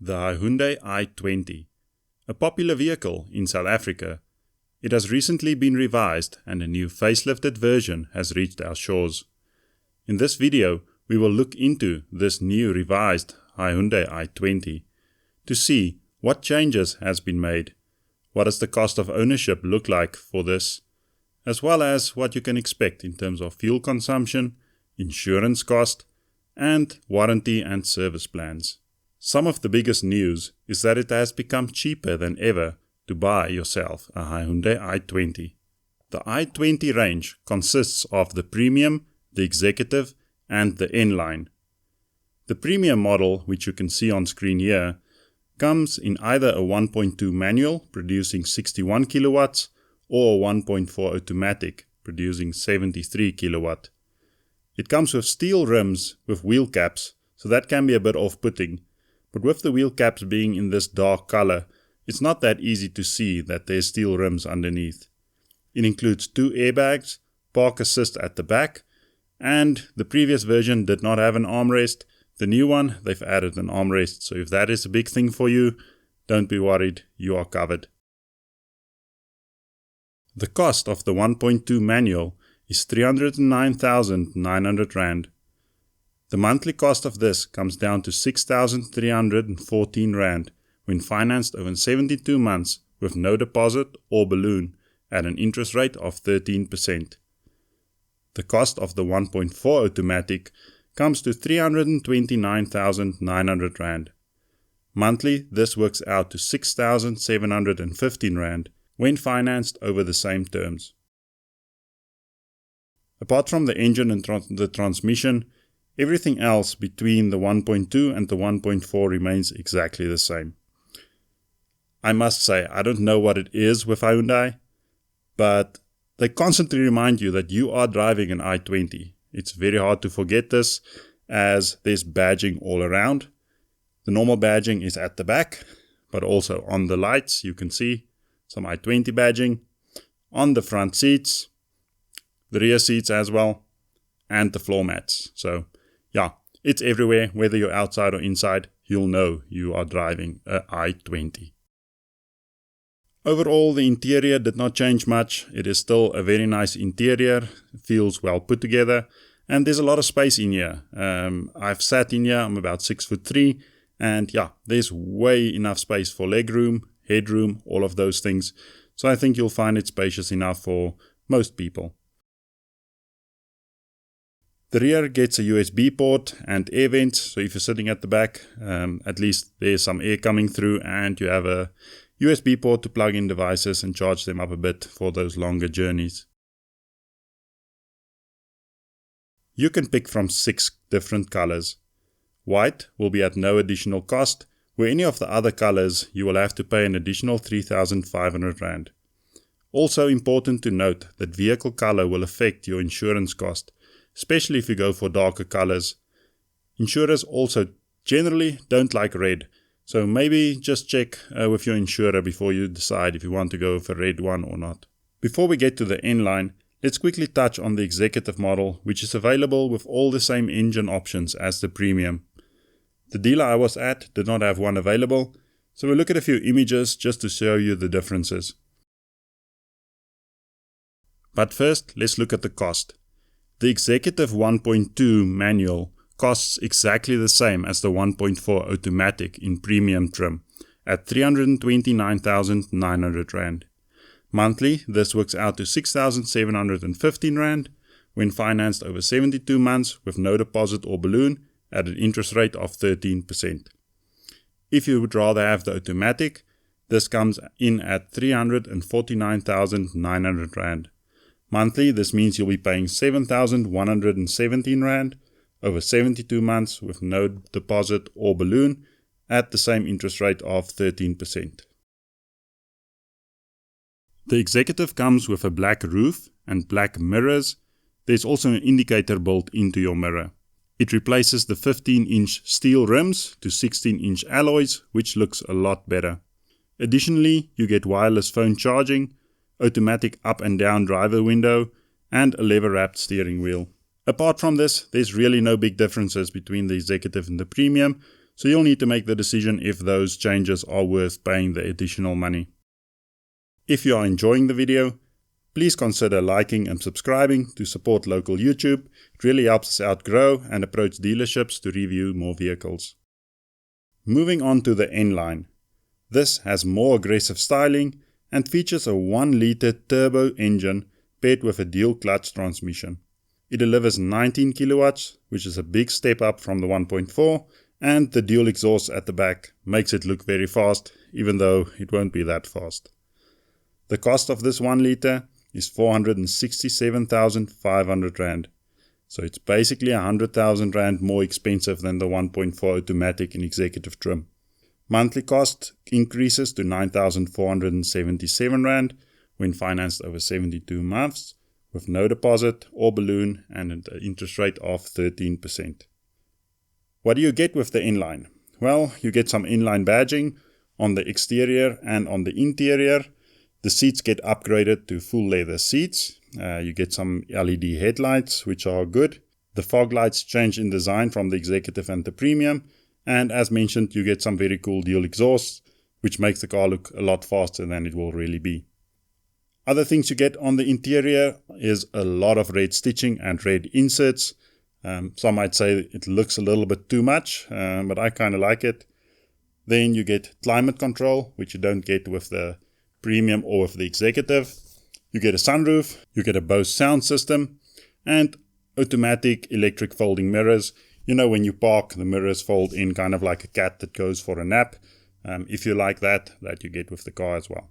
the Hyundai i20, a popular vehicle in South Africa. It has recently been revised and a new facelifted version has reached our shores. In this video, we will look into this new revised Hyundai i20 to see what changes has been made, what does the cost of ownership look like for this, as well as what you can expect in terms of fuel consumption, insurance cost, and warranty and service plans. Some of the biggest news is that it has become cheaper than ever to buy yourself a Hyundai i20. The i20 range consists of the Premium, the Executive, and the N-Line. The Premium model, which you can see on screen here, comes in either a 1.2 manual producing 61 kilowatts or a 1.4 automatic producing 73 kilowatt. It comes with steel rims with wheel caps, so that can be a bit off-putting. But with the wheel caps being in this dark color, it's not that easy to see that there's steel rims underneath. It includes 2 airbags, park assist at the back, and the previous version did not have an armrest. The new one, they've added an armrest, so if that is a big thing for you, don't be worried, you are covered. The cost of the 1.2 manual is 309,900 Rand. The monthly cost of this comes down to 6,314 Rand when financed over 72 months with no deposit or balloon at an interest rate of 13%. The cost of the 1.4 automatic comes to 329,900 Rand. Monthly, this works out to 6,715 Rand when financed over the same terms. Apart from the engine and the transmission, everything else between the 1.2 and the 1.4 remains exactly the same. I must say, I don't know what it is with Hyundai, but they constantly remind you that you are driving an i20. It's very hard to forget this, as there's badging all around. The normal badging is at the back, but also on the lights you can see some i20 badging, on the front seats, the rear seats as well, and the floor mats. So yeah, it's everywhere. Whether you're outside or inside, you'll know you are driving a i20. Overall, the interior did not change much. It is still a very nice interior. It feels well put together, and there's a lot of space in here. I've sat in here. I'm about 6'3", and yeah, there's way enough space for legroom, headroom, all of those things. So I think you'll find it spacious enough for most people. The rear gets a USB port and air vents, so if you're sitting at the back, at least there's some air coming through, and you have a USB port to plug in devices and charge them up a bit for those longer journeys. You can pick from 6 different colors. White will be at no additional cost, where any of the other colors you will have to pay an additional 3,500 Rand. Also important to note that vehicle color will affect your insurance cost, especially if you go for darker colors. Insurers also generally don't like red, so maybe just check with your insurer before you decide if you want to go with a red one or not. Before we get to the N-Line, let's quickly touch on the Executive model, which is available with all the same engine options as the Premium. The dealer I was at did not have one available, so we'll look at a few images just to show you the differences. But first, let's look at the cost. The Executive 1.2 manual costs exactly the same as the 1.4 automatic in Premium trim at 329,900 Rand. Monthly, this works out to 6,715 Rand when financed over 72 months with no deposit or balloon at an interest rate of 13%. If you would rather have the automatic, this comes in at 349,900 Rand. Monthly, this means you'll be paying 7,117 Rand over 72 months with no deposit or balloon at the same interest rate of 13%. The Executive comes with a black roof and black mirrors. There's also an indicator built into your mirror. It replaces the 15-inch steel rims to 16-inch alloys, which looks a lot better. Additionally, you get wireless phone charging, automatic up and down driver window, and a lever-wrapped steering wheel. Apart from this, there's really no big differences between the Executive and the Premium, So you'll need to make the decision if those changes are worth paying the additional money. If you are enjoying the video, please consider liking and subscribing to support local YouTube. It really helps us out grow and approach dealerships to review more vehicles. Moving on to the N-Line. This has more aggressive styling and features a 1-liter turbo engine paired with a dual clutch transmission. It delivers 19 kilowatts, which is a big step up from the 1.4, and the dual exhaust at the back makes it look very fast, even though it won't be that fast. The cost of this 1 liter is 467,500 Rand. So it's basically 100,000 Rand more expensive than the 1.4 automatic in executive trim. Monthly cost increases to 9,477 Rand when financed over 72 months with no deposit or balloon and an interest rate of 13%. What do you get with the N-Line? Well, you get some N-Line badging on the exterior and on the interior. The seats get upgraded to full leather seats. You get some LED headlights, which are good. The fog lights change in design from the executive and the premium. And as mentioned, you get some very cool dual exhausts, which makes the car look a lot faster than it will really be. Other things you get on the interior is a lot of red stitching and red inserts. Some might say it looks a little bit too much, but I kind of like it. Then you get climate control, which you don't get with the premium or with the executive. You get a sunroof, you get a Bose sound system, and automatic electric folding mirrors. You know, when you park, the mirrors fold in kind of like a cat that goes for a nap. If you like that you get with the car as well.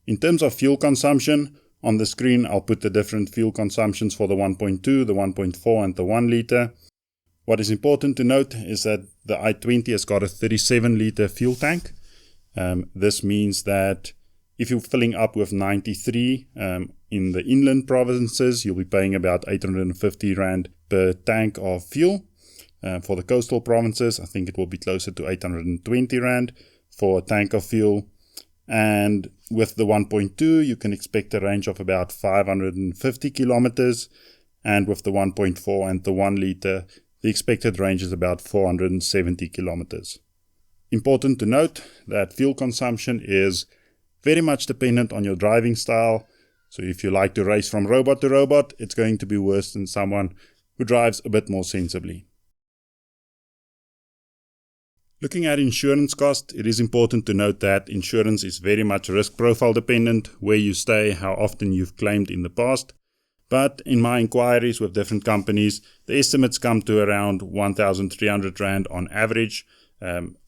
In terms of fuel consumption, on the screen I'll put the different fuel consumptions for the 1.2, the 1.4 and the 1 liter. What is important to note is that the i20 has got a 37-liter fuel tank. This means that if you're filling up with 93 in the inland provinces, you'll be paying about 850 Rand per tank of fuel. For the coastal provinces, I think it will be closer to 820 Rand for a tank of fuel. And with the 1.2, you can expect a range of about 550 kilometers. And with the 1.4 and the 1 liter, the expected range is about 470 kilometers. Important to note that fuel consumption is very much dependent on your driving style. So if you like to race from robot to robot, it's going to be worse than someone who drives a bit more sensibly. Looking at insurance cost, it is important to note that insurance is very much risk profile dependent, where you stay, how often you've claimed in the past. But in my inquiries with different companies, the estimates come to around 1,300 Rand on average.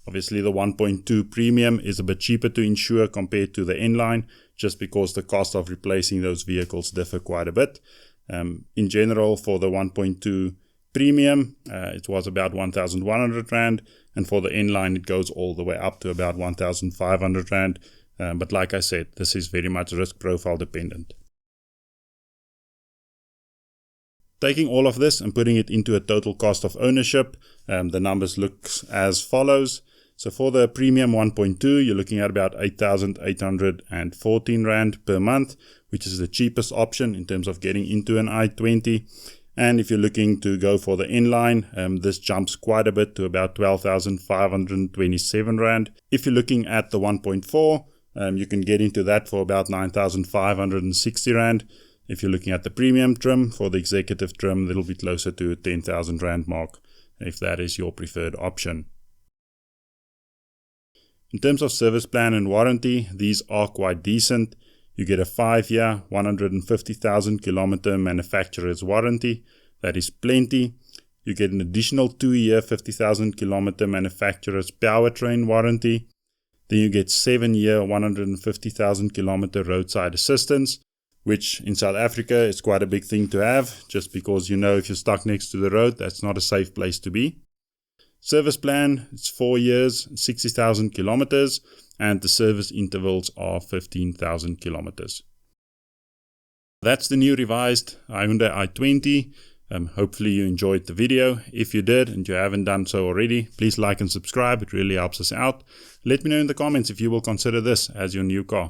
Obviously the 1.2 premium is a bit cheaper to insure compared to the N-Line, just because the cost of replacing those vehicles differ quite a bit. In general, for the 1.2 premium, it was about 1,100 Rand, and for the N-Line it goes all the way up to about 1,500 Rand. But like I said, this is very much risk profile dependent. Taking all of this and putting it into a total cost of ownership, the numbers look as follows. So for the premium 1.2, you're looking at about 8,814 Rand per month, which is the cheapest option in terms of getting into an i20. And if you're looking to go for the N-Line, this jumps quite a bit to about 12,527 Rand. If you're looking at the 1.4, you can get into that for about 9,560 Rand. If you're looking at the premium trim, for the executive trim, it'll be closer to 10,000 Rand mark, if that is your preferred option. In terms of service plan and warranty, these are quite decent. You get a 5-year, 150,000 kilometer manufacturer's warranty. That is plenty. You get an additional 2-year, 50,000 kilometer manufacturer's powertrain warranty. Then you get 7-year, 150,000 kilometer roadside assistance, which in South Africa is quite a big thing to have, just because you know if you're stuck next to the road, that's not a safe place to be. Service plan, it's 4 years, 60,000 kilometers, and the service intervals are 15,000 kilometers. That's the new revised Hyundai i20. Hopefully you enjoyed the video. If you did and you haven't done so already, please like and subscribe. It really helps us out. Let me know in the comments if you will consider this as your new car.